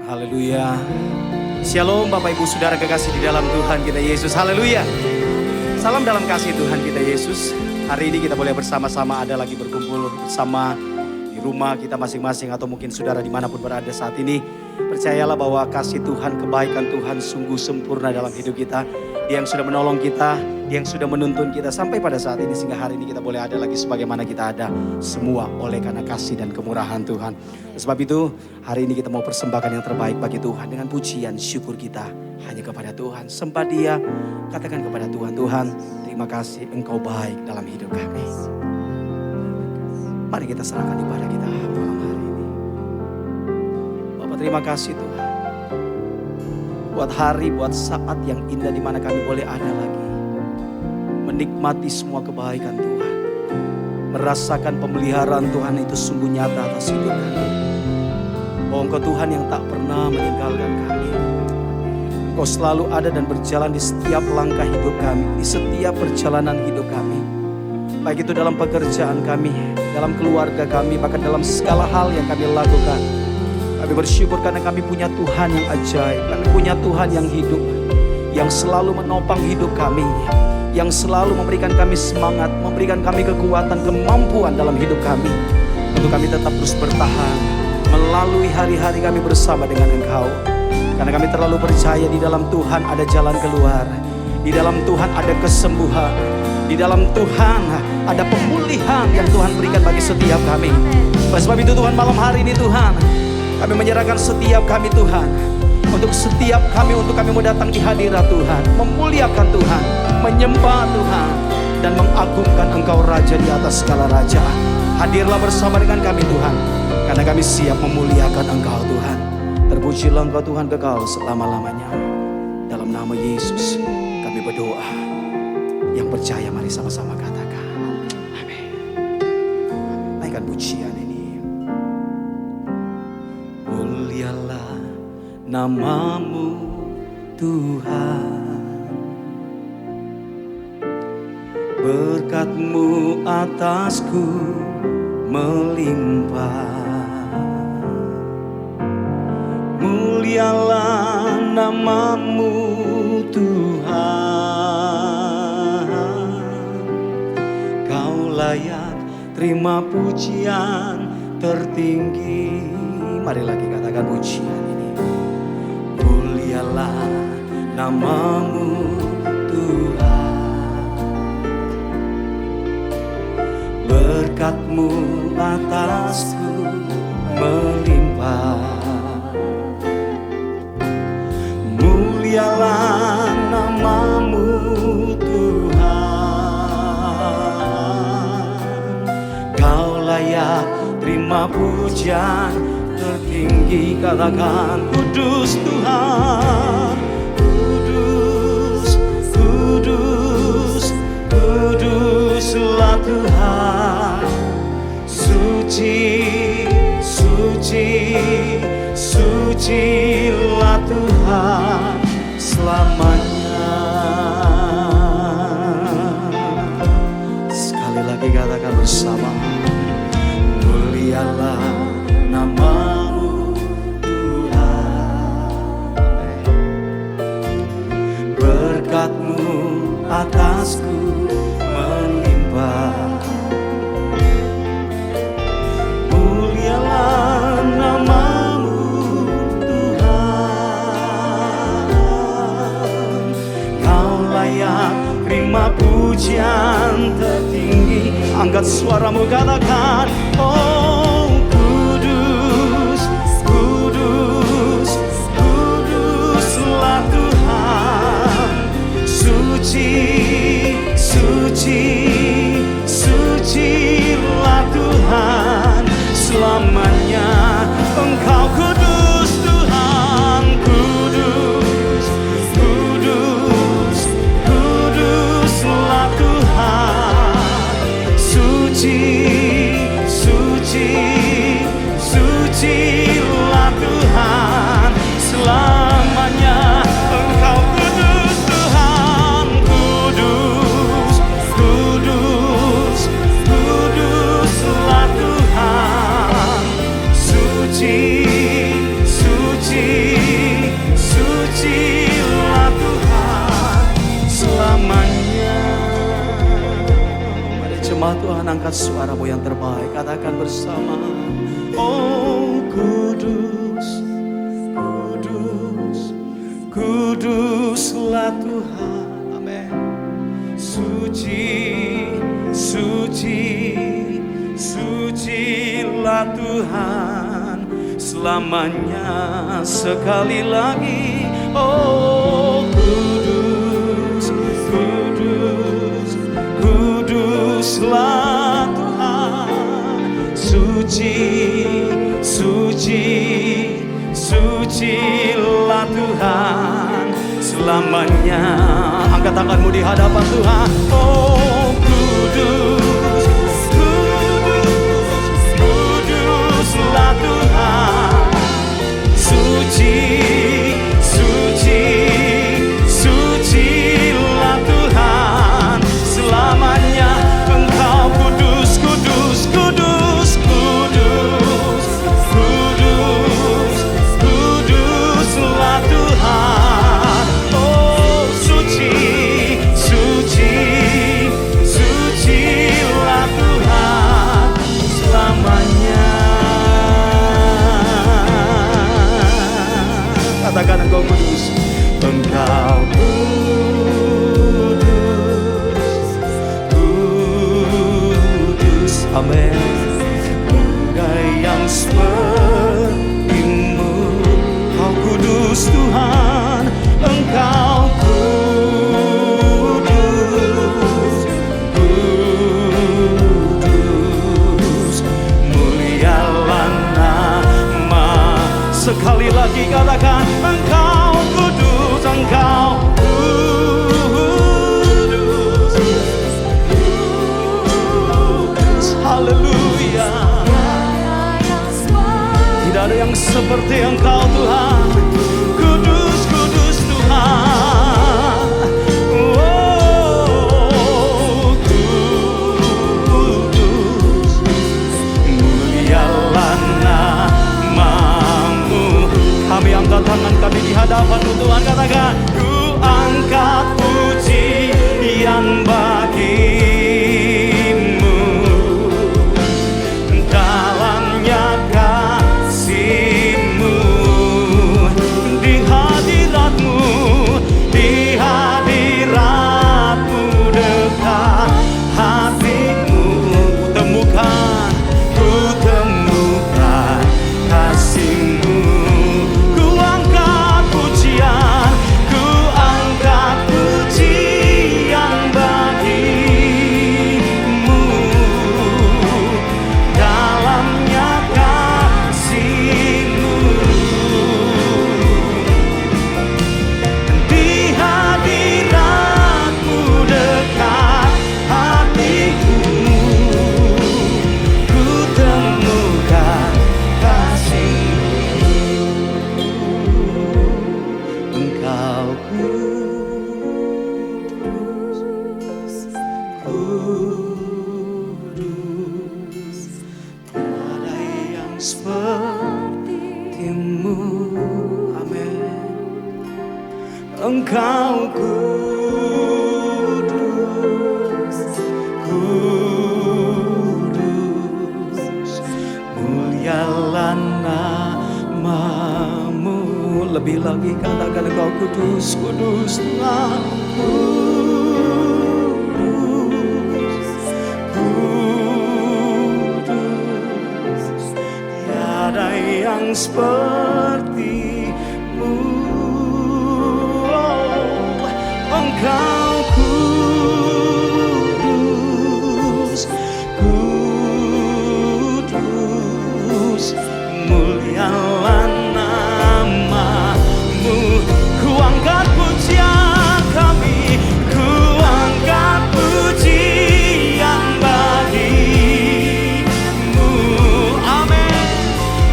Haleluya. Shalom Bapak Ibu Saudara kekasih di dalam Tuhan kita Yesus. Haleluya. Salam dalam kasih Tuhan kita Yesus. Hari ini kita boleh bersama-sama ada lagi berkumpul bersama di rumah kita masing-masing atau mungkin saudara dimanapun berada saat ini. Percayalah bahwa kasih Tuhan, kebaikan Tuhan sungguh sempurna dalam hidup kita. Dia yang sudah menolong kita, Dia yang sudah menuntun kita sampai pada saat ini. Sehingga hari ini kita boleh ada lagi sebagaimana kita ada. Semua oleh karena kasih dan kemurahan Tuhan. Sebab itu hari ini kita mau persembahkan yang terbaik bagi Tuhan. Dengan pujian syukur kita hanya kepada Tuhan. Sembah Dia, katakan kepada Tuhan, Tuhan terima kasih Engkau baik dalam hidup kami. Mari kita serahkan ibadah kita malam hari ini. Bapak terima kasih Tuhan. Buat hari, buat saat yang indah di mana kami boleh ada lagi. Menikmati semua kebaikan Tuhan. Merasakan pemeliharaan Tuhan itu sungguh nyata atas hidup kami. Oh Engkau Tuhan yang tak pernah meninggalkan kami. Engkau selalu ada dan berjalan di setiap langkah hidup kami. Di setiap perjalanan hidup kami. Baik itu dalam pekerjaan kami, dalam keluarga kami, bahkan dalam segala hal yang kami lakukan. Kami bersyukur karena kami punya Tuhan yang ajaib. Kami punya Tuhan yang hidup. Yang selalu menopang hidup kami. Yang selalu memberikan kami semangat. Memberikan kami kekuatan, kemampuan dalam hidup kami. Untuk kami tetap terus bertahan. Melalui hari-hari kami bersama dengan Engkau. Karena kami terlalu percaya di dalam Tuhan ada jalan keluar. Di dalam Tuhan ada kesembuhan. Di dalam Tuhan ada pemulihan yang Tuhan berikan bagi setiap kami. Oleh sebab itu Tuhan malam hari ini Tuhan, kami menyerahkan setiap kami Tuhan. Untuk setiap kami, untuk kami mau datang di hadirat Tuhan. Memuliakan Tuhan, menyembah Tuhan. Dan mengagungkan Engkau Raja di atas segala raja. Hadirlah bersama dengan kami Tuhan. Karena kami siap memuliakan Engkau Tuhan. Terpujilah Engkau Tuhan kekal selama-lamanya. Dalam nama Yesus kami berdoa. Yang percaya mari sama-sama katakan. Amin. Naikkan pujian ini. Mulialah namamu Tuhan, berkat-Mu atasku melimpah. Mulialah namamu Tuhan, Kau layak terima pujian tertinggi. Mari lagi katakan pujian ini. Mulialah namamu Tuhan, berkat-Mu atasku melimpah. Mulialah namamu Tuhan, Kau layak terima pujian tertinggi. Katakan kudus Tuhan, kudus, kudus, kuduslah Tuhan. Suci, suci, sucilah Tuhan selamanya. Sekali lagi katakan bersama. Mulialah namamu Tuhan, berkat-Mu atasku melimpah. Mulialah namamu Tuhan, Kau layak terima pujian tertinggi. Angkat suaramu katakan, oh kudus, kudus, kuduslah Tuhan. Suci, suci, sucilah Tuhan selamanya. Engkau kudus Tuhan, kudus, kudus, kuduslah Tuhan. Suci, angkat suaramu yang terbaik, katakan bersama. Oh kudus, kudus, kuduslah Tuhan. Amin. Suci, suci, sucilah Tuhan selamanya. Sekali lagi, oh kudus, kudus, kuduslah Tuhan. Suci, suci, sucilah Tuhan selamanya. Angkat tanganmu di hadapan Tuhan. Oh kudus, kudus, kuduslah Tuhan. Suci, suci, sucilah Tuhan selamanya. Engkau kudus, kudus, kudus, kudus, kudus, kuduslah Tuhan. Oh suci, suci, sucilah Tuhan selamanya. Katakan engkau kudus, engkau kudus, kudus, amin. Tiada yang sepertimu, kau kudus Tuhan, engkau kudus, kudus, mulialah nama. Sekali lagi katakan, engkau kudus, engkau kudus, kudus, haleluya. Tidak ada yang seperti engkau Tuhan. Kudus, kudus Tuhan. Oh kudus, mulialah namamu. Kami angkat tangan kami di hadapan Tuhan, katakan, ku angkat pujian bagimu. Dalamnya kasih-Mu, di hadirat-Mu, di hadirat-Mu dekat hati-Mu. Ku temukan kasih-Mu. Ku angkat pujian, ku angkat pujian bagimu. Dalamnya kasih-Mu, di hadirat-Mu dekat hatiku. Ku temukan kasih-Mu. Engkau kudus, kudus, tiada yang seperti-Mu. Amin. Engkau kudus, kudus, mulialah namamu. Lebih lagi katakan, engkau kudus, kudus Tuhan. Kudus, kudus, tiada yang seperti-Mu. Oh, engkau kudus, kudus, mulialah namamu. Ku angkat pujian kami, ku angkat pujian bagimu. Amin.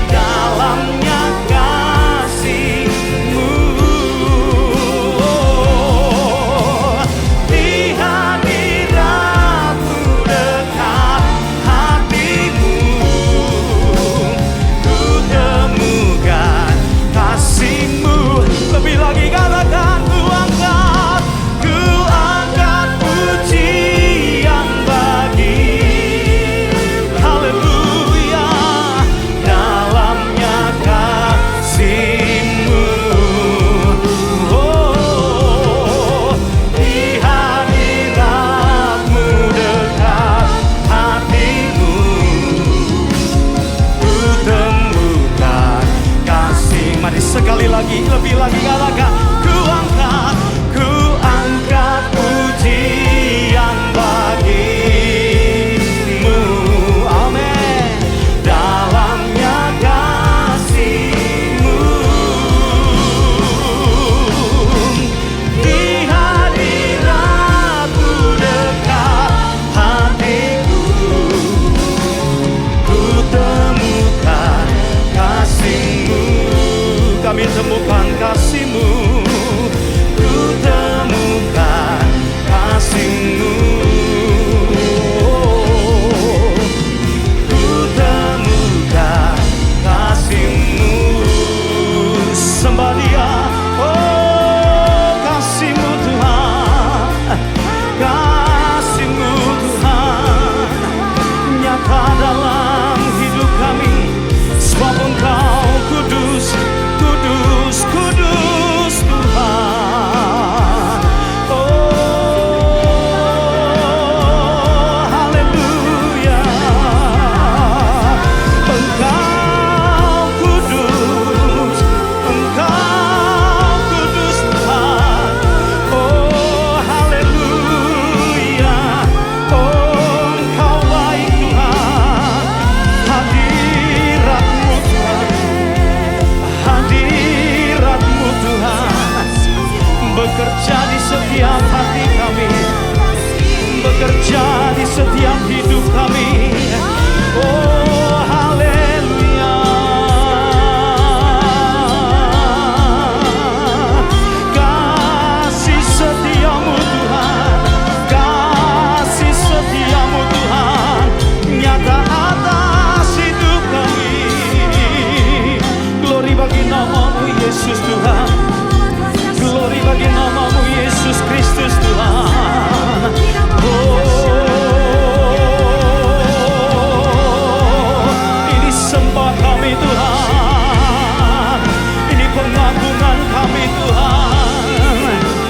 Dalamnya kasih-Mu, lagi katakan, ku angkat pujian bagimu. Amin. Dalamnya kasih-Mu, di hadirat-Mu dekat hatiku, ku temukan kasih-Mu. Kami temukan kasih-Mu, ku temukan kasih-Mu, ku temukan kasih-Mu. Sembah Dia, oh kasih-Mu Tuhan, kasih-Mu Tuhan nyata dalam hidup kami, sebab Engkau kudus, kudus, kudus Tuhan. Oh haleluya, Engkau kudus, Engkau kudus Tuhan. Oh haleluya, oh Engkau baik Tuhan. Hadirat-Mu Tuhan, hadirat-Mu Tuhan bekerja di setiap hati kami, bekerja di setiap hidup kami. Oh haleluya, kasih setia-Mu Tuhan, kasih setia-Mu Tuhan nyata atas hidup kami. Glory bagi nama-Mu Yesus Tuhan, glory bagi nama-Mu Yesus Kristus Tuhan. Oh, ini sembah kami Tuhan, ini pengagungan kami Tuhan.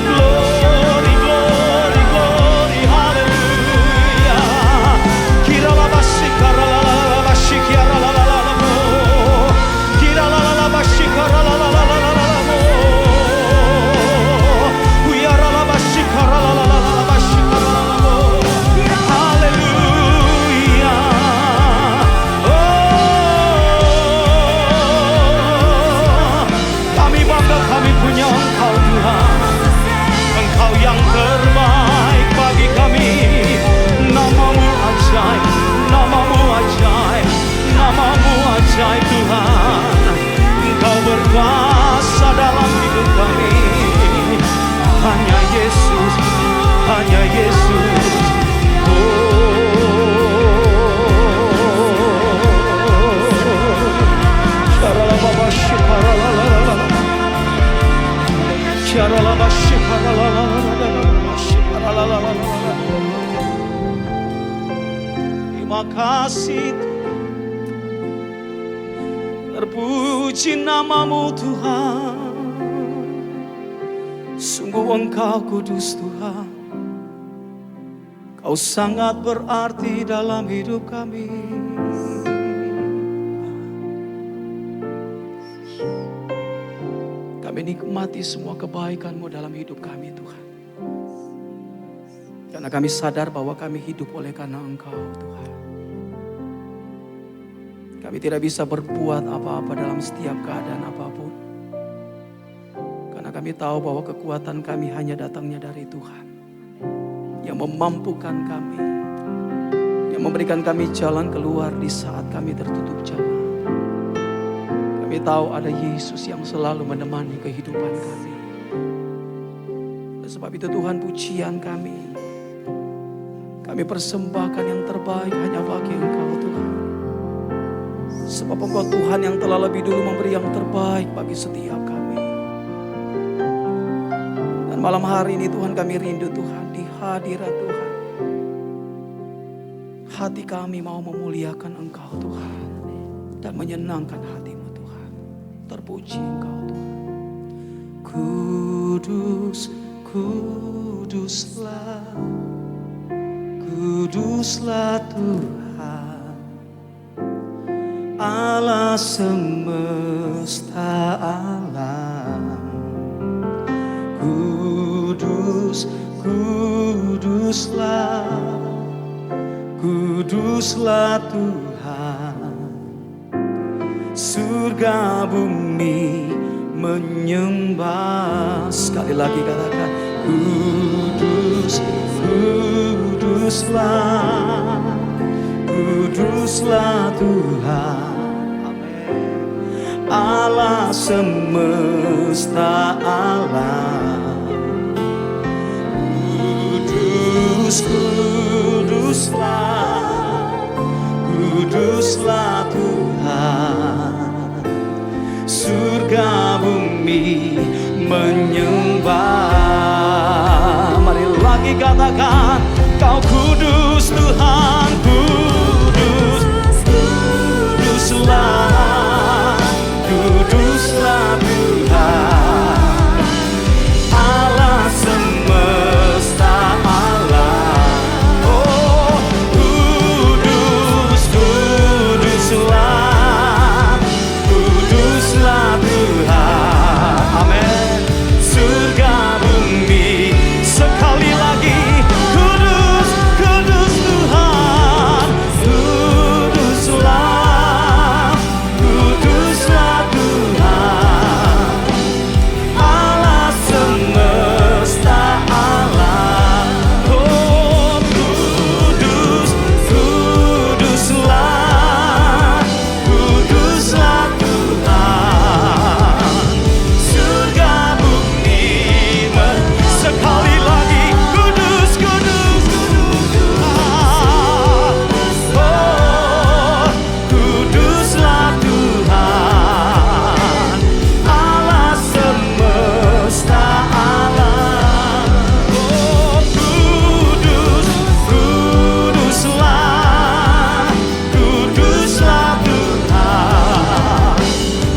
Glory, glory, glory, haleluya. Kiralabashi, karalalabashi, kiralalalamo. Kiralalabashi, karalalalalamo. Uyaralabashi, karalalabashi, karalamo. Haleluya. Oh, kami bangga kami punya Engkau Tuhan, Engkau yang terbaik bagi kami. Nama-Mu ajaib, nama-Mu ajaib, nama-Mu ajaib Tuhan. Engkau berkuasa dalam hidup kami. Hanya Yesus, hanya Yesus. Terima kasih Tuhan, terpuji nama-Mu Tuhan. Sungguh Engkau kudus Tuhan, Kau sangat berarti dalam hidup kami. Kami nikmati semua kebaikan-Mu dalam hidup kami Tuhan, karena kami sadar bahwa kami hidup oleh karena Engkau Tuhan. Kami tidak bisa berbuat apa-apa dalam setiap keadaan apapun, karena kami tahu bahwa kekuatan kami hanya datangnya dari Tuhan, yang memampukan kami, yang memberikan kami jalan keluar di saat kami tertutup jalan. Kami tahu ada Yesus yang selalu menemani kehidupan kami. Dan sebab itu Tuhan, pujian kami persembahkan yang terbaik hanya bagi Engkau Tuhan. Sebab Engkau Tuhan yang telah lebih dulu memberi yang terbaik bagi setiap kami. Dan malam hari ini Tuhan, kami rindu Tuhan di hadirat Tuhan. Hati kami mau memuliakan Engkau Tuhan dan menyenangkan hati-Mu Tuhan. Terpuji Engkau Tuhan. Kudus, kuduslah, kuduslah Tuhan, Allah semesta alam. kuduslah, kuduslah Tuhan. Surga bumi menyembah. Sekali lagi katakan, kudus, kuduslah, kuduslah Tuhan. Allah semesta alam. Kudus, kuduslah, kuduslah Tuhan. Surga bumi menyembah. Mari lagi katakan, Kau kudus Tuhan, kudus, kuduslah, kuduslah Tuhan. Allah semesta alam. Oh, kudus, kuduslah, kuduslah Tuhan. Amin. Surga bumi sekali lagi, kudus, kudus Tuhan, kuduslah, kuduslah Tuhan. Allah semesta alam. Oh, kudus, kuduslah, kuduslah Tuhan. Surga bumi sekali lagi, kudus, kudus, kudus Tuhan. Oh, kuduslah Tuhan. Allah semesta alam. Oh, kudus, kuduslah, kuduslah Tuhan.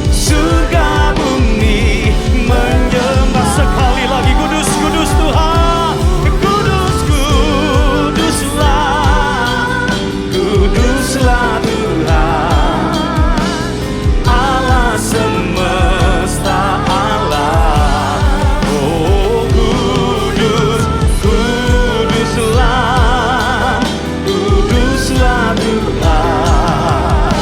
Surga bumi menyembah. Sekali lagi, kudus, kudus Tuhan. Kudus, kuduslah, kuduslah Tuhan. Allah semesta alam. Oh, kudus, kuduslah, kuduslah Tuhan.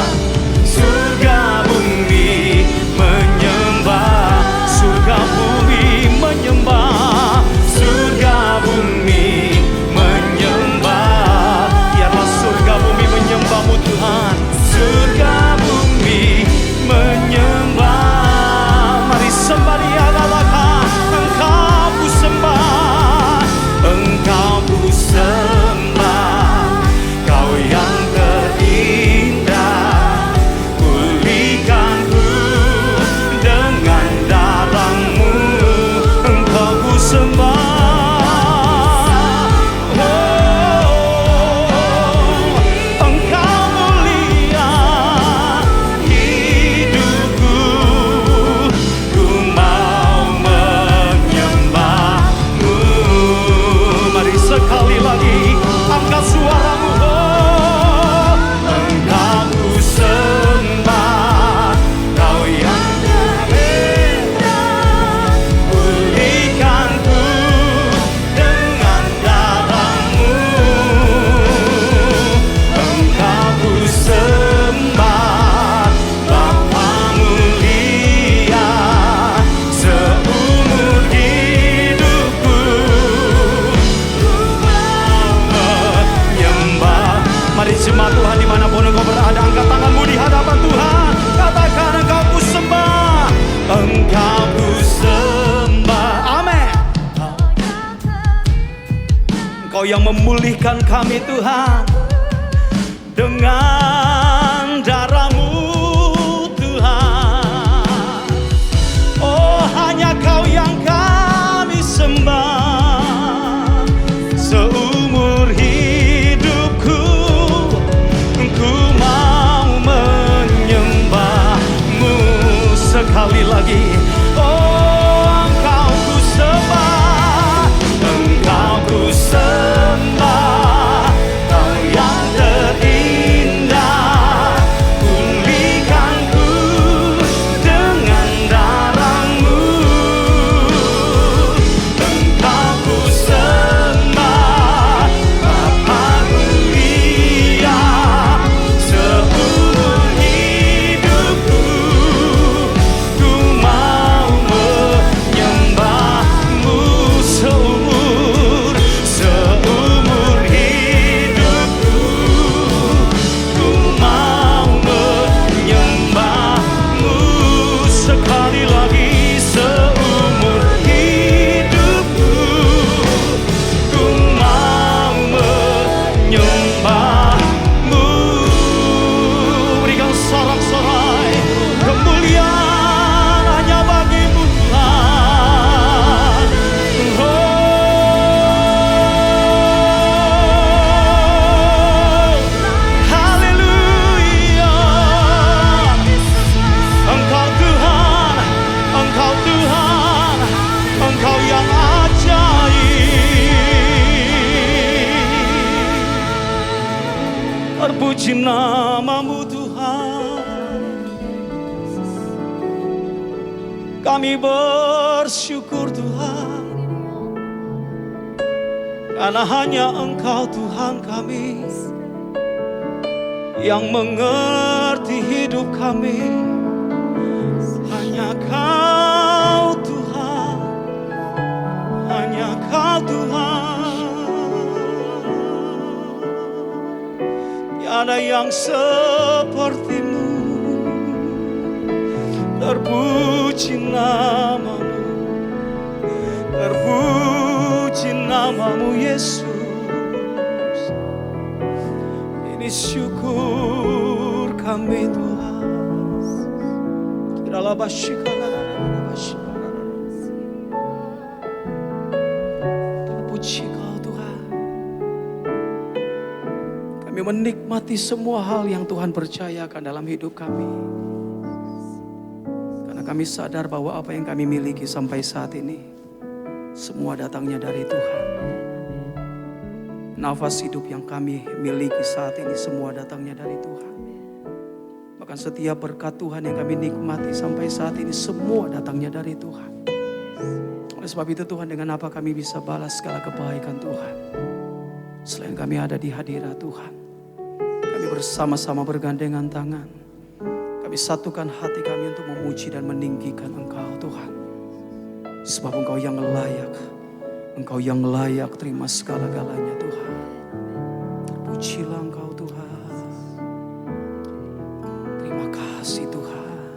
Surga bumi menyembah. Surga bumi menyembah. Surga bumi menyembah. Biarlah surga bumi menyembah-Mu Tuhan. Surga bumi menyembah. Mari sembah Dia, katakan, Engkau ku sembah, Engkau ku sembah. Kau yang terindah, pulihkanku dengan darah-Mu. Engkau ku sembah. Oh, Engkau mulia hidupku. Ku mau menyembah-Mu. Mari sekali lagi angkat suaramu. Oh, Engkau ku sembah, Kau yang terindah, pulihkanku dengan darah-Mu. Engkau ku sembah, Bapa mulia seumur hidupku. Ku mau menyembah. Mari jemaat Tuhan dimanapun engkau berada, angkat tanganmu di hadapan Tuhan. Katakan, Engkau ku sembah, Engkau ku sembah. Amin. Engkau yang memulihkan kami Tuhan dengan darah-Mu Tuhan. Oh, hanya Kau yang kami sembah. Seumur hidupku ku mau menyembah-Mu. Sekali lagi, oh, Engkau ku sembah, Engkau ku sembah. Kau yang terindah, pulihkanku dengan darah-Mu. Engkau ku sembah. Puji nama-Mu Tuhan. Kami bersyukur Tuhan, karena hanya Engkau Tuhan kami yang mengerti hidup kami. Hanya Kau Tuhan, hanya Kau Tuhan. Tiada yang seperti-Mu. Terpuji nama-Mu, terpuji nama-Mu Yesus. Ini syukur kami Tuhan. Kiralah terpuji Kau Tuhan. Kami menikmati semua hal yang Tuhan percayakan dalam hidup kami. Kami sadar bahwa apa yang kami miliki sampai saat ini semua datangnya dari Tuhan. Nafas hidup yang kami miliki saat ini semua datangnya dari Tuhan. Bahkan setiap berkat Tuhan yang kami nikmati sampai saat ini semua datangnya dari Tuhan. Oleh sebab itu Tuhan, dengan apa kami bisa balas segala kebaikan Tuhan selain kami ada di hadirat Tuhan. Kami bersama-sama bergandengan tangan. Kami satukan hati kami untuk memuji dan meninggikan Engkau Tuhan. Sebab Engkau yang layak, Engkau yang layak terima segala-galanya Tuhan. Pujilah Engkau Tuhan. Terima kasih Tuhan.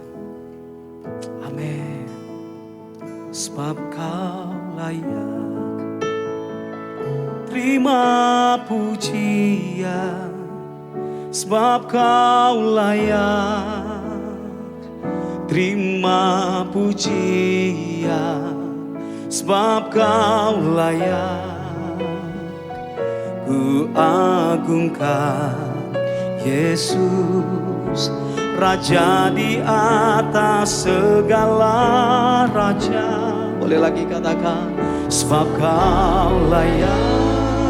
Amin. Sebab Kau layak terima pujian. Sebab Kau layak terima pujian, sebab Kau layak. Ku agungkan Yesus, Raja di atas segala raja. Boleh lagi katakan, sebab Kau layak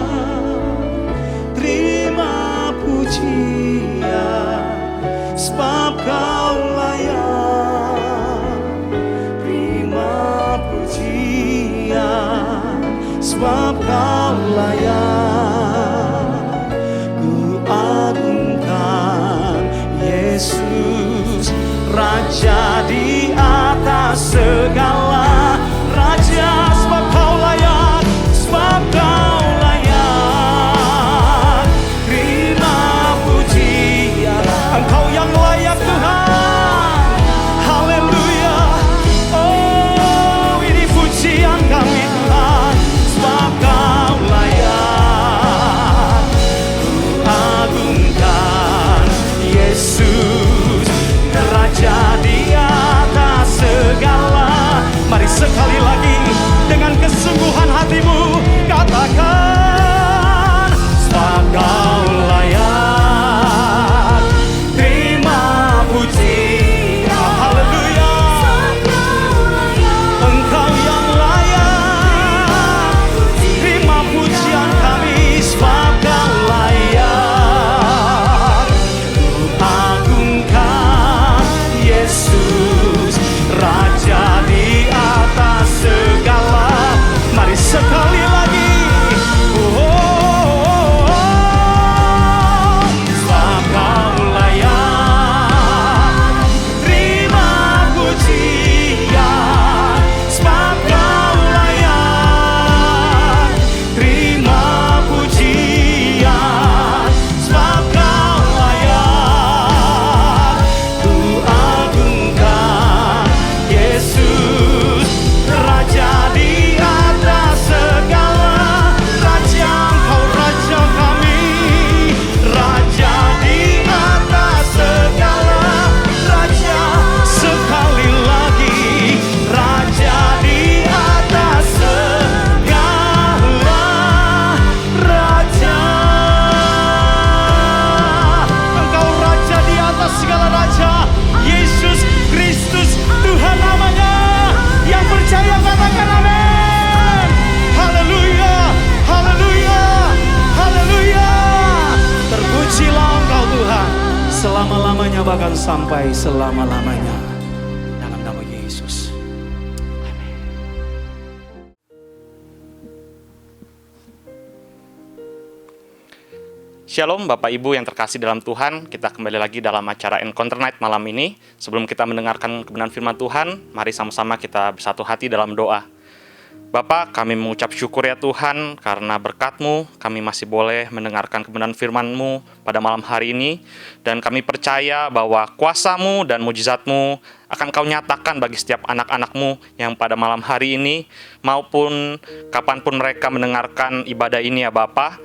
terima pujian, sebab Kau layak sebab Kau layak. Ku agungkan Yesus, Raja di atas segala raja. Sebab Kau layak, sebab Kau layak terima pujian. Engkau yang layak Tuhan. bahkan sampai selama-lamanya. Dalam nama Yesus. Shalom Bapak Ibu yang terkasih dalam Tuhan, kita kembali lagi dalam acara Encounter Night malam ini. Sebelum kita mendengarkan kebenaran firman Tuhan, mari sama-sama kita bersatu hati dalam doa. Bapa, kami mengucap syukur ya Tuhan, karena berkat-Mu, kami masih boleh mendengarkan kebenaran firman-Mu pada malam hari ini. Dan kami percaya bahwa kuasa-Mu dan mujizat-Mu akan Kau nyatakan bagi setiap anak-anak-Mu yang pada malam hari ini, maupun kapanpun mereka mendengarkan ibadah ini ya Bapa.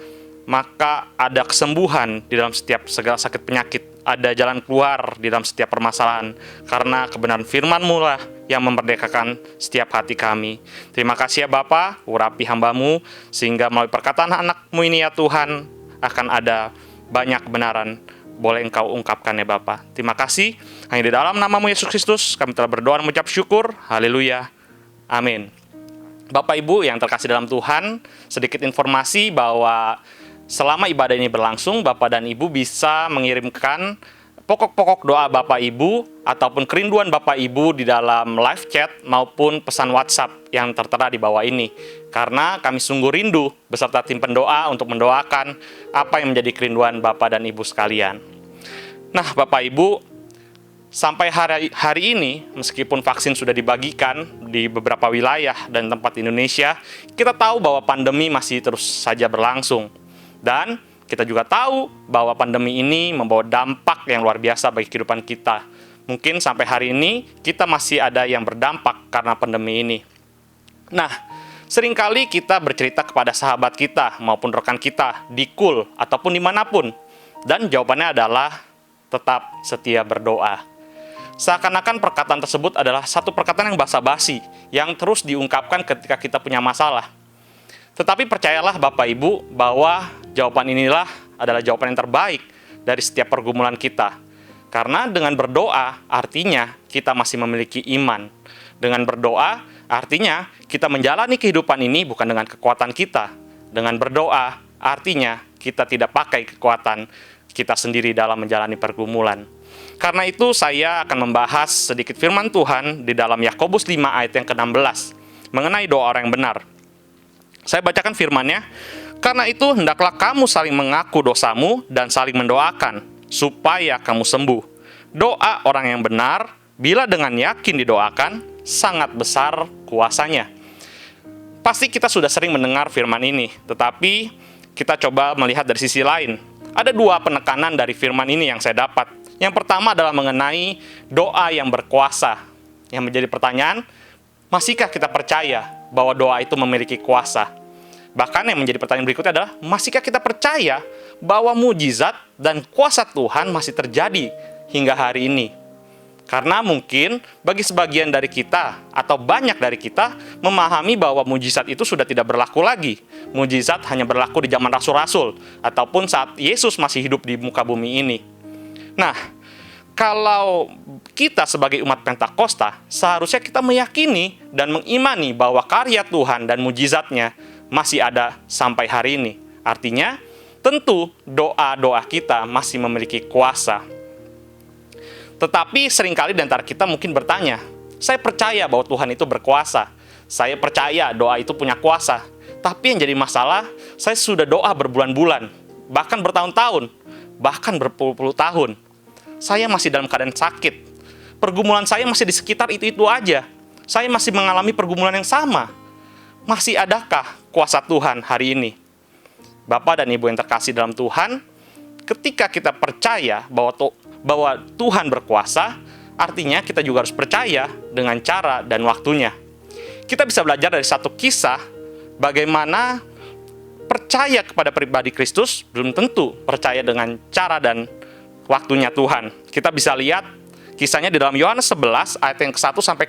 Maka ada kesembuhan di dalam setiap segala sakit penyakit, ada jalan keluar di dalam setiap permasalahan, karena kebenaran firman-Mu lah yang memerdekakan setiap hati kami. Terima kasih ya Bapa, urapi hamba-Mu, sehingga melalui perkataan anak-Mu ini ya Tuhan, akan ada banyak kebenaran boleh Engkau ungkapkan ya Bapa. Terima kasih, hanya di dalam nama-Mu Yesus Kristus, kami telah berdoa dan mengucap syukur. Haleluya, amin. Bapak Ibu yang terkasih dalam Tuhan, sedikit informasi bahwa selama ibadah ini berlangsung, Bapak dan Ibu bisa mengirimkan pokok-pokok doa Bapak Ibu ataupun kerinduan Bapak Ibu di dalam live chat maupun pesan WhatsApp yang tertera di bawah ini. Karena kami sungguh rindu beserta tim pendoa untuk mendoakan apa yang menjadi kerinduan Bapak dan Ibu sekalian. Nah, Bapak Ibu, sampai hari ini, meskipun vaksin sudah dibagikan di beberapa wilayah dan tempat di Indonesia, kita tahu bahwa pandemi masih terus saja berlangsung. Dan kita juga tahu bahwa pandemi ini membawa dampak yang luar biasa bagi kehidupan kita. Mungkin sampai hari ini kita masih ada yang berdampak karena pandemi ini. Nah, seringkali kita bercerita kepada sahabat kita maupun rekan kita di KUL ataupun dimanapun. Dan jawabannya adalah tetap setia berdoa. Seakan-akan perkataan tersebut adalah satu perkataan yang basa-basi, yang terus diungkapkan ketika kita punya masalah. Tetapi percayalah Bapak Ibu bahwa jawaban inilah adalah jawaban yang terbaik dari setiap pergumulan kita. Karena dengan berdoa artinya kita masih memiliki iman. Dengan berdoa artinya kita menjalani kehidupan ini bukan dengan kekuatan kita. Dengan berdoa artinya kita tidak pakai kekuatan kita sendiri dalam menjalani pergumulan. Karena itu saya akan membahas sedikit firman Tuhan di dalam Yakobus 5 ayat yang ke-16 mengenai doa orang yang benar. Saya bacakan firman-Nya. Karena itu hendaklah kamu saling mengaku dosamu dan saling mendoakan supaya kamu sembuh. Doa orang yang benar bila dengan yakin didoakan sangat besar kuasanya. Pasti kita sudah sering mendengar firman ini, tetapi kita coba melihat dari sisi lain. Ada dua penekanan dari firman ini yang saya dapat. Yang pertama adalah mengenai doa yang berkuasa. Yang menjadi pertanyaan, masihkah kita percaya bahwa doa itu memiliki kuasa? Bahkan yang menjadi pertanyaan berikutnya adalah, masihkah kita percaya bahwa mujizat dan kuasa Tuhan masih terjadi hingga hari ini? Karena mungkin bagi sebagian dari kita atau banyak dari kita memahami bahwa mujizat itu sudah tidak berlaku lagi. Mujizat hanya berlaku di zaman rasul-rasul ataupun saat Yesus masih hidup di muka bumi ini. Nah, kalau kita sebagai umat Pentakosta, seharusnya kita meyakini dan mengimani bahwa karya Tuhan dan mujizatnya masih ada sampai hari ini. Artinya, tentu doa-doa kita masih memiliki kuasa. Tetapi seringkali di antara kita mungkin bertanya, saya percaya bahwa Tuhan itu berkuasa. Saya percaya doa itu punya kuasa. Tapi yang jadi masalah, saya sudah doa berbulan-bulan, bahkan bertahun-tahun, bahkan berpuluh-puluh tahun. Saya masih dalam keadaan sakit. Pergumulan saya masih di sekitar itu-itu aja. Saya masih mengalami pergumulan yang sama. Masih adakah kuasa Tuhan hari ini? Bapak dan Ibu yang terkasih dalam Tuhan, ketika kita percaya bahwa Tuhan berkuasa, artinya kita juga harus percaya dengan cara dan waktunya. Kita bisa belajar dari satu kisah bagaimana percaya kepada pribadi Kristus belum tentu percaya dengan cara dan waktunya Tuhan. Kita bisa lihat kisahnya di dalam Yohanes 11 ayat yang ke-1 sampai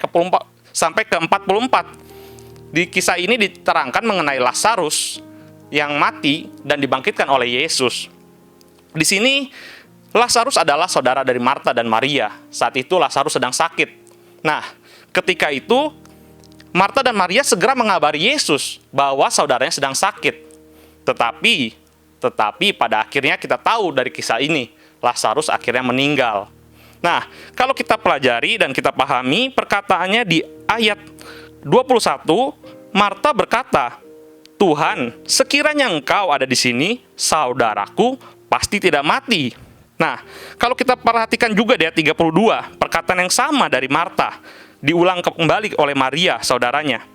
ke-44. Di kisah ini diterangkan mengenai Lazarus yang mati dan dibangkitkan oleh Yesus. Di sini Lazarus adalah saudara dari Marta dan Maria. Saat itu Lazarus sedang sakit. Nah, ketika itu Marta dan Maria segera mengabari Yesus bahwa saudaranya sedang sakit. Tetapi pada akhirnya kita tahu dari kisah ini, Lazarus akhirnya meninggal. Nah, kalau kita pelajari dan kita pahami perkataannya di ayat 21, Marta berkata, "Tuhan, sekiranya Engkau ada di sini, saudaraku pasti tidak mati." Nah, kalau kita perhatikan juga di ayat 32, perkataan yang sama dari Marta diulang kembali oleh Maria, saudaranya.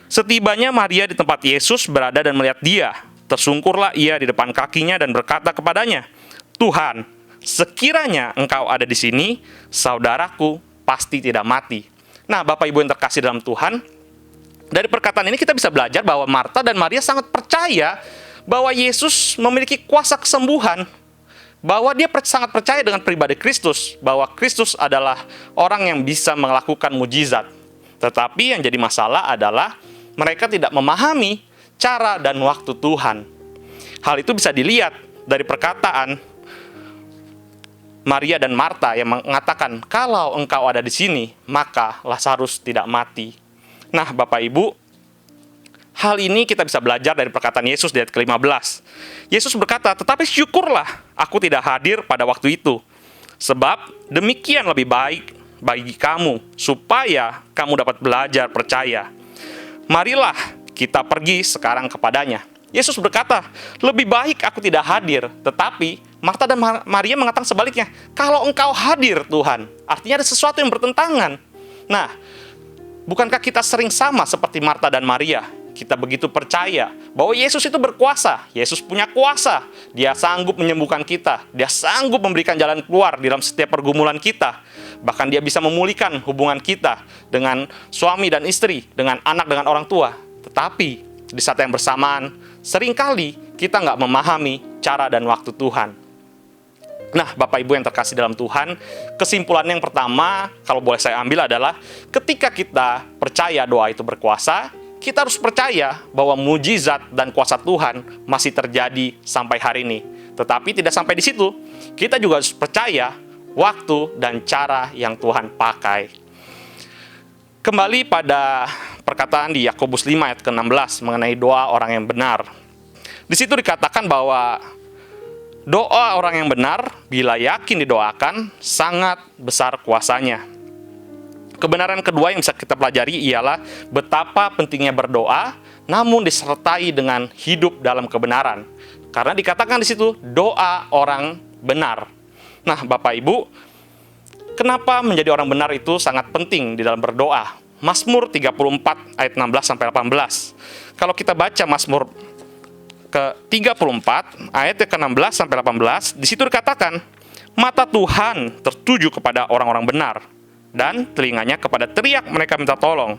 Setibanya Maria di tempat Yesus berada dan melihat dia, tersungkurlah ia di depan kakinya dan berkata kepadanya, "Tuhan, sekiranya Engkau ada di sini, saudaraku pasti tidak mati." Nah, Bapak Ibu yang terkasih dalam Tuhan, dari perkataan ini kita bisa belajar bahwa Marta dan Maria sangat percaya bahwa Yesus memiliki kuasa kesembuhan, bahwa dia sangat percaya dengan pribadi Kristus, bahwa Kristus adalah orang yang bisa melakukan mujizat. Tetapi yang jadi masalah adalah mereka tidak memahami cara dan waktu Tuhan. Hal itu bisa dilihat dari perkataan Maria dan Marta yang mengatakan, "Kalau Engkau ada di sini, maka Lazarus tidak mati." Nah, Bapak Ibu, hal ini kita bisa belajar dari perkataan Yesus di ayat ke-15. Yesus berkata, "Tetapi syukurlah aku tidak hadir pada waktu itu, sebab demikian lebih baik bagi kamu, supaya kamu dapat belajar percaya. Marilah kita pergi sekarang kepadanya." Yesus berkata, lebih baik aku tidak hadir, tetapi Marta dan Maria mengatakan sebaliknya, "Kalau Engkau hadir Tuhan," artinya ada sesuatu yang bertentangan. Nah, bukankah kita sering sama seperti Marta dan Maria? Kita begitu percaya bahwa Yesus itu berkuasa, Yesus punya kuasa, Dia sanggup menyembuhkan kita, Dia sanggup memberikan jalan keluar dalam setiap pergumulan kita. Bahkan Dia bisa memulihkan hubungan kita dengan suami dan istri, dengan anak, dengan orang tua. Tetapi di saat yang bersamaan, seringkali kita nggak memahami cara dan waktu Tuhan. Nah, Bapak Ibu yang terkasih dalam Tuhan, kesimpulan yang pertama, kalau boleh saya ambil adalah, ketika kita percaya doa itu berkuasa, kita harus percaya bahwa mujizat dan kuasa Tuhan masih terjadi sampai hari ini. Tetapi tidak sampai di situ, kita juga harus percaya waktu dan cara yang Tuhan pakai. Kembali pada perkataan di Yakobus 5 ayat ke-16 mengenai doa orang yang benar. Di situ dikatakan bahwa doa orang yang benar, bila yakin didoakan, sangat besar kuasanya. Kebenaran kedua yang bisa kita pelajari ialah betapa pentingnya berdoa, namun disertai dengan hidup dalam kebenaran. Karena dikatakan di situ, doa orang benar. Nah, Bapak Ibu, kenapa menjadi orang benar itu sangat penting di dalam berdoa? Mazmur 34 ayat 16-18. Kalau kita baca Mazmur ke-34 ayat ke-16 sampai 18, di situ dikatakan, "Mata Tuhan tertuju kepada orang-orang benar, dan telinganya kepada teriak mereka minta tolong.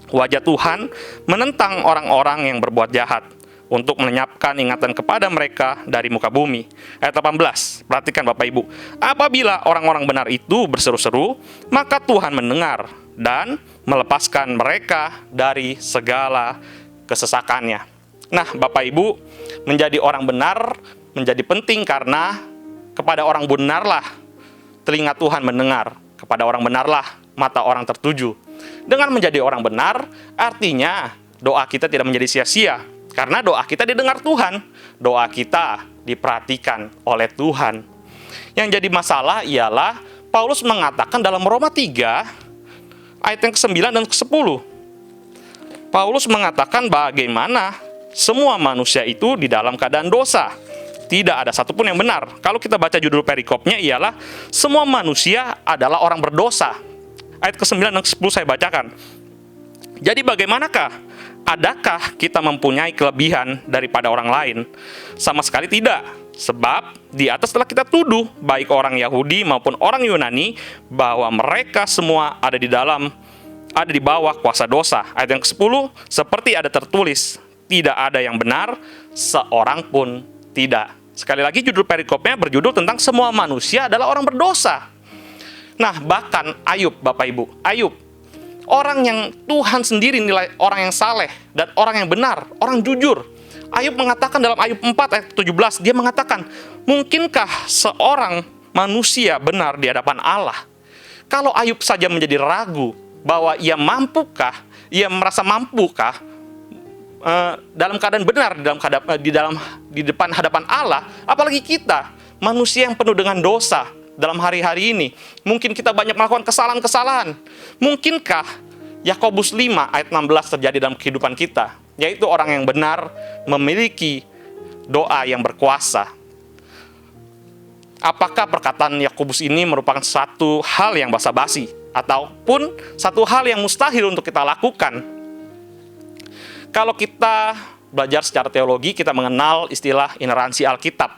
Wajah Tuhan menentang orang-orang yang berbuat jahat, untuk melenyapkan ingatan kepada mereka dari muka bumi." Ayat 18, perhatikan Bapak Ibu. "Apabila orang-orang benar itu berseru-seru, maka Tuhan mendengar dan melepaskan mereka dari segala kesesakannya." Nah, Bapak Ibu, menjadi orang benar menjadi penting karena kepada orang benarlah telinga Tuhan mendengar, kepada orang benarlah mata orang tertuju. Dengan menjadi orang benar, artinya doa kita tidak menjadi sia-sia, karena doa kita didengar Tuhan, doa kita diperhatikan oleh Tuhan. Yang jadi masalah ialah Paulus mengatakan dalam Roma 3 ayat yang ke-9 dan ke-10. Paulus mengatakan bagaimana semua manusia itu di dalam keadaan dosa. Tidak ada satupun yang benar. Kalau kita baca judul perikopnya ialah semua manusia adalah orang berdosa. Ayat ke-9 dan ke-10 saya bacakan. "Jadi bagaimanakah? Adakah kita mempunyai kelebihan daripada orang lain? Sama sekali tidak. Sebab di atas telah kita tuduh, baik orang Yahudi maupun orang Yunani, bahwa mereka semua ada di bawah kuasa dosa." Ayat yang ke-10, "Seperti ada tertulis, tidak ada yang benar, seorang pun tidak." Sekali lagi judul perikopnya berjudul tentang semua manusia adalah orang berdosa. Nah, bahkan Ayub, Bapak Ibu, Ayub, orang yang Tuhan sendiri nilai orang yang saleh dan orang yang benar, orang jujur. Ayub mengatakan dalam Ayub 4 ayat 17, dia mengatakan, "Mungkinkah seorang manusia benar di hadapan Allah?" Kalau Ayub saja menjadi ragu bahwa ia merasa mampukah dalam keadaan benar di depan hadapan Allah, apalagi kita manusia yang penuh dengan dosa, dalam hari-hari ini. Mungkin kita banyak melakukan kesalahan-kesalahan. Mungkinkah Yakobus 5 ayat 16 terjadi dalam kehidupan kita? Yaitu orang yang benar memiliki doa yang berkuasa. Apakah perkataan Yakobus ini merupakan satu hal yang basa-basi? Ataupun satu hal yang mustahil untuk kita lakukan? Kalau kita belajar secara teologi, kita mengenal istilah ineransi Alkitab.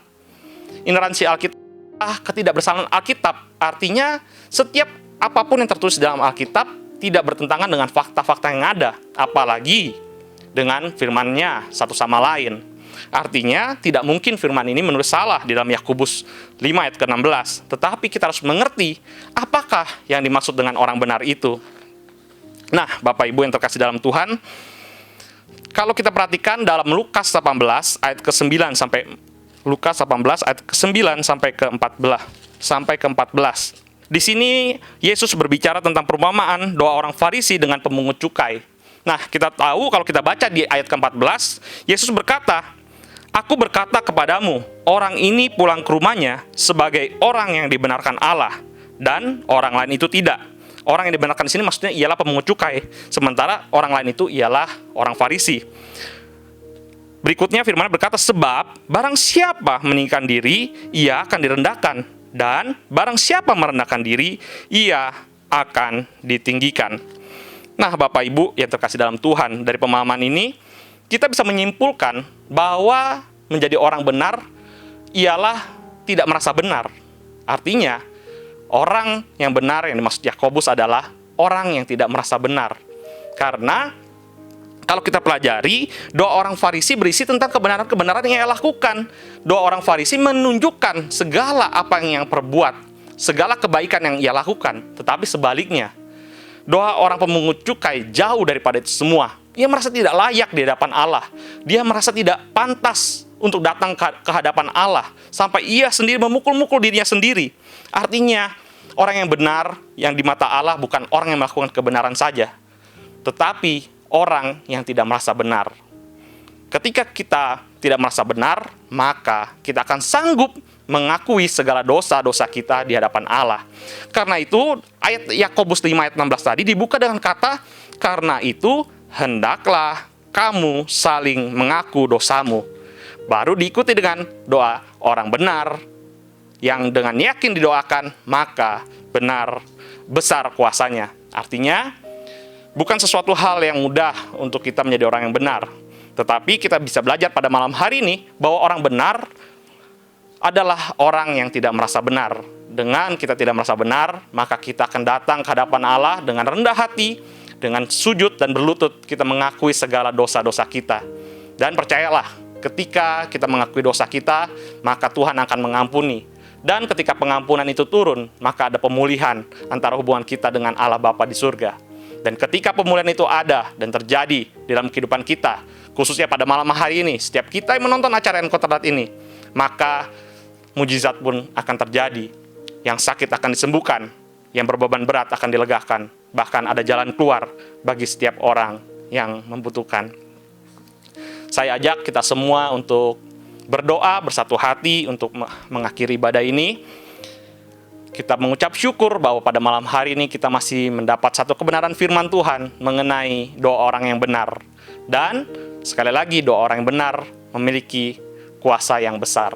Ineransi Alkitab, ketidakbersamaan Alkitab. Artinya setiap apapun yang tertulis dalam Alkitab tidak bertentangan dengan fakta-fakta yang ada, apalagi dengan firman-Nya satu sama lain. Artinya tidak mungkin firman ini menulis salah di dalam Yakobus 5 ayat ke-16. Tetapi kita harus mengerti apakah yang dimaksud dengan orang benar itu. Nah, Bapak Ibu yang terkasih dalam Tuhan, kalau kita perhatikan dalam Lukas 18 ayat ke-9 sampai Lukas 18 ayat ke-9 sampai ke-14. Di sini Yesus berbicara tentang perumpamaan doa orang Farisi dengan pemungut cukai. Nah, kita tahu kalau kita baca di ayat ke-14, Yesus berkata, "Aku berkata kepadamu, orang ini pulang ke rumahnya sebagai orang yang dibenarkan Allah, dan orang lain itu tidak." Orang yang dibenarkan di sini maksudnya ialah pemungut cukai, sementara orang lain itu ialah orang Farisi. Berikutnya firman berkata, "Sebab barang siapa meninggikan diri, ia akan direndahkan, dan barang siapa merendahkan diri, ia akan ditinggikan." Nah, Bapak Ibu yang terkasih dalam Tuhan, dari pemahaman ini kita bisa menyimpulkan bahwa menjadi orang benar ialah tidak merasa benar. Artinya, orang yang benar yang dimaksud Yakobus adalah orang yang tidak merasa benar. Karena kalau kita pelajari, doa orang Farisi berisi tentang kebenaran-kebenaran yang ia lakukan. Doa orang Farisi menunjukkan segala apa yang ia perbuat, segala kebaikan yang ia lakukan. Tetapi sebaliknya, doa orang pemungut cukai jauh daripada itu semua. Ia merasa tidak layak di hadapan Allah. Dia merasa tidak pantas untuk datang ke hadapan Allah. Sampai ia sendiri memukul-mukul dirinya sendiri. Artinya, orang yang benar yang di mata Allah bukan orang yang melakukan kebenaran saja, tetapi orang yang tidak merasa benar. Ketika kita tidak merasa benar, maka kita akan sanggup mengakui segala dosa-dosa kita di hadapan Allah. Karena itu, ayat Yakobus 5 ayat 16 tadi dibuka dengan kata, "Karena itu, hendaklah kamu saling mengaku dosamu." Baru diikuti dengan doa orang benar, yang dengan yakin didoakan, maka benar besar kuasanya. Artinya, bukan sesuatu hal yang mudah untuk kita menjadi orang yang benar. Tetapi kita bisa belajar pada malam hari ini bahwa orang benar adalah orang yang tidak merasa benar. Dengan kita tidak merasa benar, maka kita akan datang ke hadapan Allah dengan rendah hati, dengan sujud dan berlutut kita mengakui segala dosa-dosa kita. Dan percayalah, ketika kita mengakui dosa kita, maka Tuhan akan mengampuni. Dan ketika pengampunan itu turun, maka ada pemulihan antara hubungan kita dengan Allah Bapa di surga. Dan ketika pemulihan itu ada dan terjadi dalam kehidupan kita, khususnya pada malam hari ini, setiap kita yang menonton acara Encounter ini, maka mujizat pun akan terjadi. Yang sakit akan disembuhkan, yang berbeban berat akan dilegakan, bahkan ada jalan keluar bagi setiap orang yang membutuhkan. Saya ajak kita semua untuk berdoa bersatu hati untuk mengakhiri ibadah ini. Kita mengucap syukur bahwa pada malam hari ini kita masih mendapat satu kebenaran firman Tuhan mengenai doa orang yang benar. Dan sekali lagi, doa orang yang benar memiliki kuasa yang besar.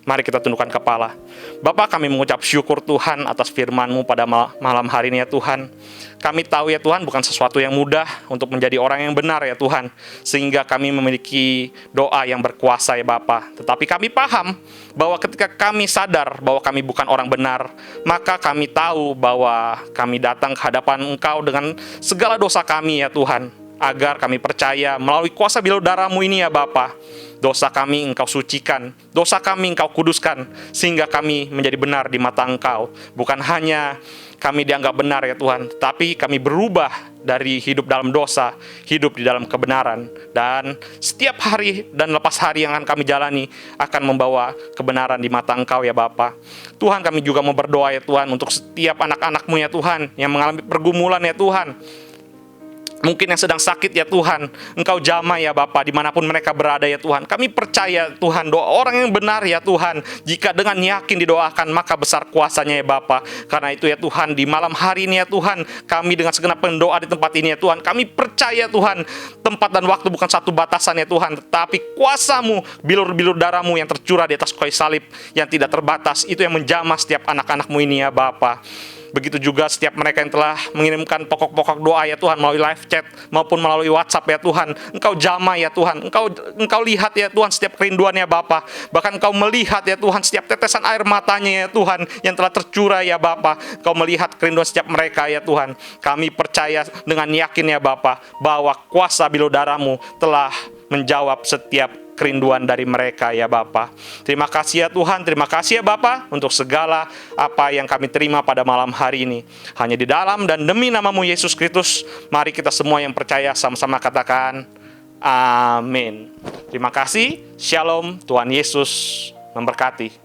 Mari kita tundukkan kepala. Bapa, kami mengucap syukur Tuhan atas firman-Mu pada malam hari ini ya Tuhan. Kami tahu ya Tuhan, bukan sesuatu yang mudah untuk menjadi orang yang benar ya Tuhan. Sehingga kami memiliki doa yang berkuasa ya Bapa. Tetapi kami paham bahwa ketika kami sadar bahwa kami bukan orang benar, maka kami tahu bahwa kami datang ke hadapan Engkau dengan segala dosa kami ya Tuhan. Agar kami percaya melalui kuasa bilau darah-Mu ini ya Bapa, dosa kami Engkau sucikan, dosa kami Engkau kuduskan, sehingga kami menjadi benar di mata Engkau. Bukan hanya kami dianggap benar ya Tuhan, tapi kami berubah dari hidup dalam dosa, hidup di dalam kebenaran. Dan setiap hari dan lepas hari yang akan kami jalani akan membawa kebenaran di mata Engkau ya Bapa. Tuhan, kami juga mau berdoa ya Tuhan untuk setiap anak-anak-Mu ya Tuhan yang mengalami pergumulan ya Tuhan. mungkin yang sedang sakit ya Tuhan, Engkau jamah ya Bapa dimanapun mereka berada ya Tuhan. Kami percaya Tuhan doa orang yang benar ya Tuhan, jika dengan yakin didoakan maka besar kuasanya ya Bapa. Karena itu ya Tuhan, di malam hari ini ya Tuhan, kami dengan segenap pendoa di tempat ini ya Tuhan, kami percaya Tuhan, tempat dan waktu bukan satu batasan ya Tuhan, tetapi kuasa-Mu, bilur-bilur darah-Mu yang tercurah di atas kayu salib yang tidak terbatas, itu yang menjamah setiap anak-anak-Mu ini ya Bapa. Begitu juga setiap mereka yang telah mengirimkan pokok-pokok doa ya Tuhan, melalui live chat maupun melalui WhatsApp ya Tuhan. Engkau jamah ya Tuhan, Engkau lihat ya Tuhan setiap kerinduannya Bapa. Bahkan Engkau melihat ya Tuhan setiap tetesan air matanya ya Tuhan yang telah tercurah ya Bapa. Engkau melihat kerinduan setiap mereka ya Tuhan. Kami percaya dengan yakin ya Bapa, bahwa kuasa bilur darah-Mu telah menjawab setiap kerinduan dari mereka ya Bapa. Terima kasih ya Tuhan, terima kasih ya Bapa untuk segala apa yang kami terima pada malam hari ini. Hanya di dalam dan demi nama-Mu Yesus Kristus, mari kita semua yang percaya sama-sama katakan amin. Terima kasih, shalom, Tuhan Yesus memberkati.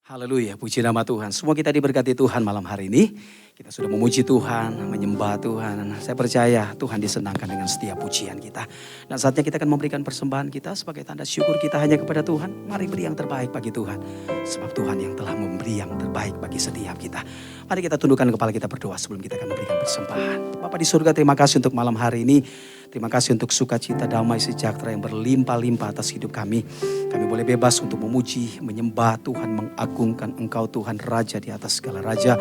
Haleluya, puji nama Tuhan. Semua kita diberkati Tuhan malam hari ini. Kita sudah memuji Tuhan, menyembah Tuhan. Saya percaya Tuhan disenangkan dengan setiap pujian kita. Dan saatnya kita akan memberikan persembahan kita sebagai tanda syukur kita hanya kepada Tuhan. Mari beri yang terbaik bagi Tuhan. Sebab Tuhan yang telah memberi yang terbaik bagi setiap kita. Mari kita tundukkan kepala kita berdoa sebelum kita akan memberikan persembahan. Bapa di surga, terima kasih untuk malam hari ini. Terima kasih untuk sukacita, damai, sejahtera yang berlimpah-limpah atas hidup kami. Kami boleh bebas untuk memuji, menyembah Tuhan, mengagungkan Engkau Tuhan Raja di atas segala Raja.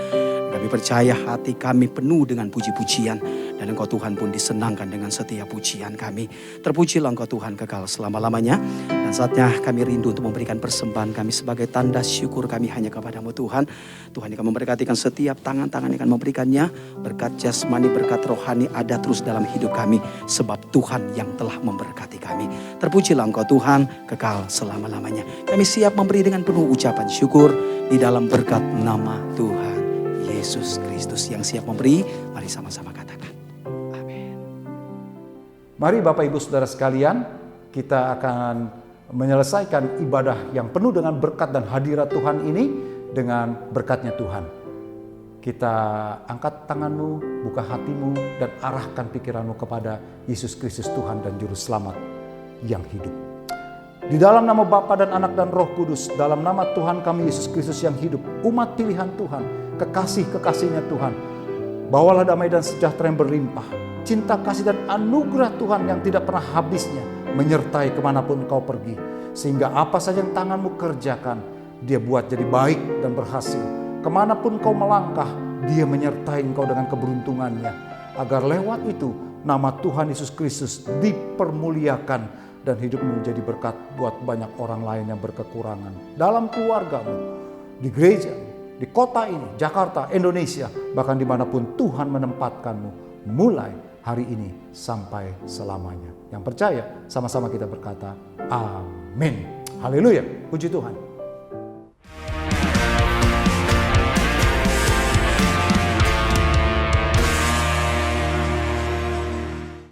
Kami percaya hati kami penuh dengan puji-pujian. Dan Engkau Tuhan pun disenangkan dengan setiap pujian kami. Terpujilah Engkau Tuhan kekal selama-lamanya. Dan saatnya kami rindu untuk memberikan persembahan kami sebagai tanda syukur kami hanya kepada-Mu Tuhan. Tuhan yang akan memberkatikan setiap tangan-tangan yang akan memberikannya. Berkat jasmani, berkat rohani ada terus dalam hidup kami. Sebab Tuhan yang telah memberkati kami. Terpujilah Engkau Tuhan kekal selama-lamanya. Kami siap memberi dengan penuh ucapan syukur di dalam berkat nama Tuhan Yesus Kristus yang siap memberi. Mari sama-sama katakan amin. Mari Bapak Ibu Saudara sekalian, kita akan menyelesaikan ibadah yang penuh dengan berkat dan hadirat Tuhan ini dengan berkatnya Tuhan. Kita angkat tanganmu, buka hatimu, dan arahkan pikiranmu kepada Yesus Kristus Tuhan dan Juru Selamat yang hidup. Di dalam nama Bapa dan Anak dan Roh Kudus, dalam nama Tuhan kami Yesus Kristus yang hidup, umat pilihan Tuhan, kekasih-kekasihnya Tuhan, bawalah damai dan sejahtera yang berlimpah, cinta kasih dan anugerah Tuhan yang tidak pernah habisnya menyertai kemanapun kau pergi. Sehingga apa saja yang tanganmu kerjakan, dia buat jadi baik dan berhasil. Kemanapun kau melangkah, dia menyertai engkau dengan keberuntungannya. Agar lewat itu, nama Tuhan Yesus Kristus dipermuliakan dan hidupmu menjadi berkat buat banyak orang lain yang berkekurangan. Dalam keluargamu, di gereja, di kota ini, Jakarta, Indonesia, bahkan dimanapun Tuhan menempatkanmu, mulai hari ini sampai selamanya. Yang percaya, sama-sama kita berkata, amin. Haleluya, puji Tuhan.